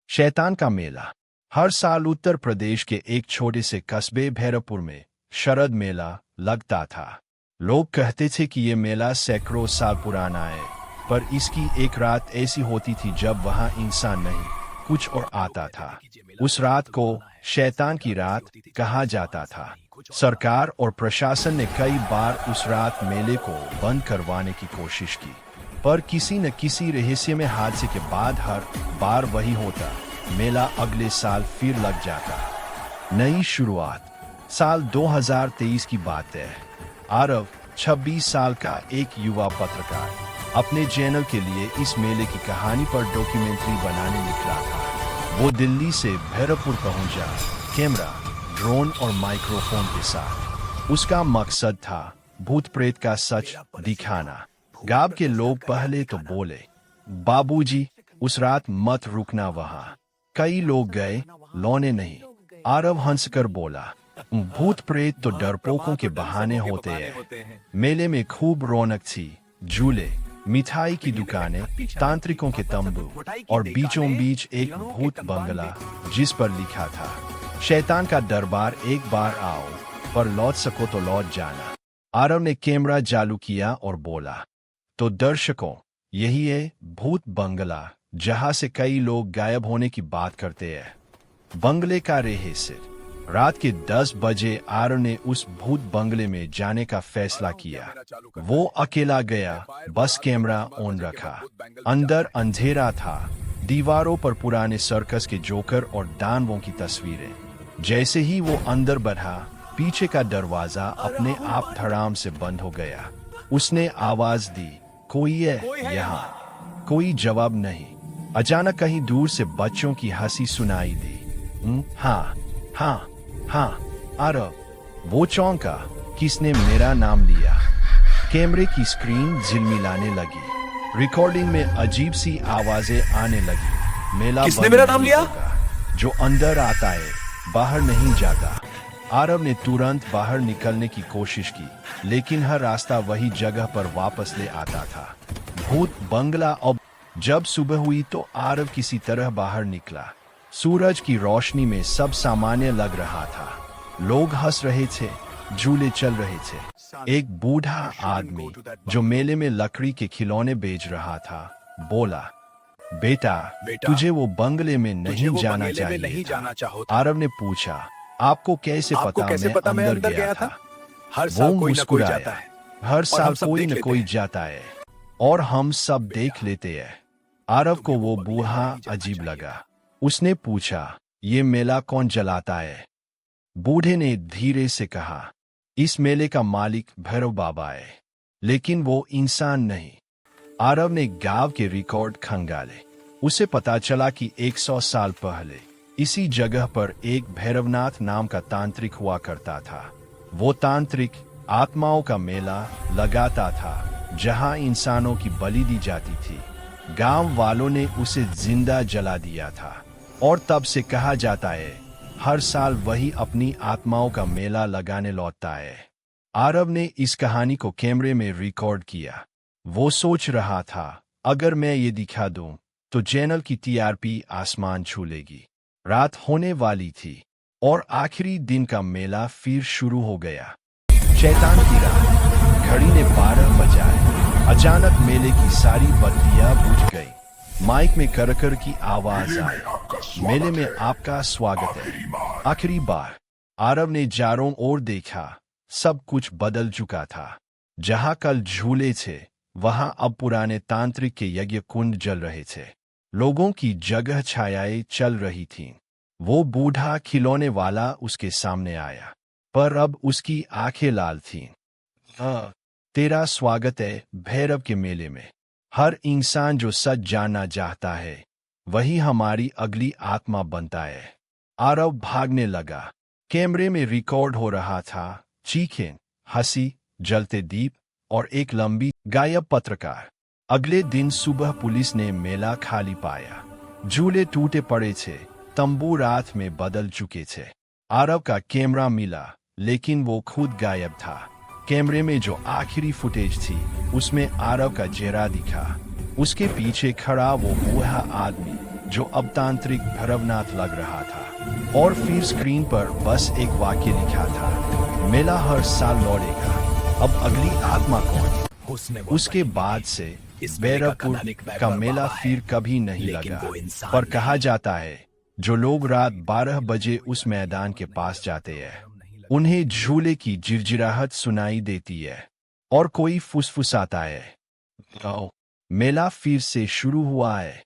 शैतान का मेला। हर साल उत्तर प्रदेश के एक छोटे से कस्बे भैरवपुर में शरद मेला लगता था। लोग कहते थे कि ये मेला सैकड़ों साल पुराना है, पर इसकी एक रात ऐसी होती थी जब वहां इंसान नहीं, कुछ और आता था। उस रात को शैतान की रात कहा जाता था। सरकार और प्रशासन ने कई बार उस रात मेले को बंद करवाने की कोशिश की, पर किसी न किसी रहस्यमय हादसे के बाद हर बार वही होता, मेला अगले साल फिर लग जाता। नई शुरुआत। साल 2023 की बात है। आरव 26 साल का एक युवा पत्रकार अपने चैनल के लिए इस मेले की कहानी पर डॉक्यूमेंट्री बनाने निकला था। वो दिल्ली से भैरवपुर पहुंचा, कैमरा, ड्रोन और माइक्रोफोन के साथ। उसका मकसद था भूत प्रेत का सच दिखाना। गांव के लोग पहले तो बोले, बाबूजी उस रात मत रुकना वहां। कई लोग गए, लौने नहीं। आरव हंसकर बोला, भूत प्रेत तो डरपोकों के बहाने होते हैं। मेले में खूब रौनक थी, झूले, मिठाई की दुकानें, तांत्रिकों के तंबू और बीचों बीच एक भूत बंगला जिस पर लिखा था, शैतान का दरबार, एक बार आओ, पर लौट सको तो लौट जाना। आरव ने कैमरा चालू किया और बोला, तो दर्शकों, यही है भूत बंगला जहां से कई लोग गायब होने की बात करते हैं। बंगले का रहस्य। रात के 10 बजे आरव ने उस भूत बंगले में जाने का फैसला किया। वो अकेला गया, बस कैमरा ऑन रखा। अंदर अंधेरा था, दीवारों पर पुराने सर्कस के जोकर और दानवों की तस्वीरें। जैसे ही वो अंदर बढ़ा, पीछे का दरवाजा अपने आप धड़ाम से बंद हो गया। उसने आवाज दी, कोई है यहाँ? कोई जवाब नहीं। अचानक कहीं दूर से बच्चों की हंसी सुनाई दी। हाँ हाँ हाँ। आरव वो चौंका, किसने मेरा नाम लिया? कैमरे की स्क्रीन झिलमिलाने लगी। रिकॉर्डिंग में अजीब सी आवाजें आने लगी। मेला किसने मेरा नाम लिया? जो अंदर आता है बाहर नहीं जाता। आरव ने तुरंत बाहर निकलने की कोशिश की, लेकिन हर रास्ता वही जगह पर वापस ले आता था, भूत बंगला। अब जब सुबह हुई तो आरव किसी तरह बाहर निकला। सूरज की रोशनी में सब सामान्य लग रहा था। लोग हंस रहे थे, झूले चल रहे थे। एक बूढ़ा आदमी जो मेले में लकड़ी के खिलौने बेच रहा था बोला, बेटा तुझे वो बंगले में नहीं जाना चाहिए था। आरव ने पूछा, आपको कैसे पता मैं अंदर गया था? वो मुस्कुराया, हर साल कोई न कोई जाता है और हम सब देख लेते हैं। आरव को वो बूढ़ा अजीब लगा। उसने पूछा, ये मेला कौन चलाता है? बूढ़े ने धीरे से कहा, इस मेले का मालिक भैरव बाबा है, लेकिन वो इंसान नहीं। आरव ने गांव के रिकॉर्ड खंगाले। उसे पता चला कि 100 साल पहले इसी जगह पर एक भैरवनाथ नाम का तांत्रिक हुआ करता था। वो तांत्रिक आत्माओं का मेला लगाता था, जहां इंसानों की बलि दी जाती थी। गांव वालों ने उसे जिंदा जला दिया था और तब से कहा जाता है, हर साल वही अपनी आत्माओं का मेला लगाने लौटता है। आरव ने इस कहानी को कैमरे में रिकॉर्ड किया। वो सोच रहा था, अगर मैं ये दिखा दूं तो चैनल की टीआरपी आसमान छू लेगी। रात होने वाली थी और आखिरी दिन का मेला फिर शुरू हो गया। शैतान की रात। घड़ी ने 12 बजाए। अचानक मेले की सारी बत्तियां बुझ गई। माइक में करकर की आवाज आई, मेले में आपका स्वागत है। आखिरी बार आरव ने चारों ओर देखा। सब कुछ बदल चुका था। जहां कल झूले थे, वहां अब पुराने तांत्रिक के यज्ञ कुंड जल रहे थे। लोगों की जगह छायाएं चल रही थीं। वो बूढ़ा खिलौने वाला उसके सामने आया, पर अब उसकी आंखें लाल थीं। तेरा स्वागत है भैरव के मेले में। हर इंसान जो सच जानना चाहता है, वही हमारी अगली आत्मा बनता है। आरव भागने लगा। कैमरे में रिकॉर्ड हो रहा था चीखें, हंसी, जलते दीप और एक लंबी गायब पत्रकार। अगले दिन सुबह पुलिस ने मेला खाली पाया। झूले टूटे पड़े थे, तंबू रात में बदल चुके थे। आरव का कैमरा मिला, लेकिन वो खुद गायब था। कैमरे में जो आखिरी फुटेज थी, उसमें आरव का चेहरा दिखा। उसके पीछे खड़ा वो बूढ़ा आदमी जो अब तांत्रिक भरवनाथ लग रहा था। और फिर स्क्रीन पर बस एक वाक्य लिखा था, मेला हर साल लौटेगा, अब अगली आत्मा कौन? उसके बाद से बैरकपुर का मेला फिर कभी नहीं लगा। पर कहा जाता है जो लोग रात 12 बजे उस मैदान के पास जाते हैं उन्हें झूले की झिरझिराहट सुनाई देती है और कोई फुसफुसाता है, मेला फिर से शुरू हुआ है।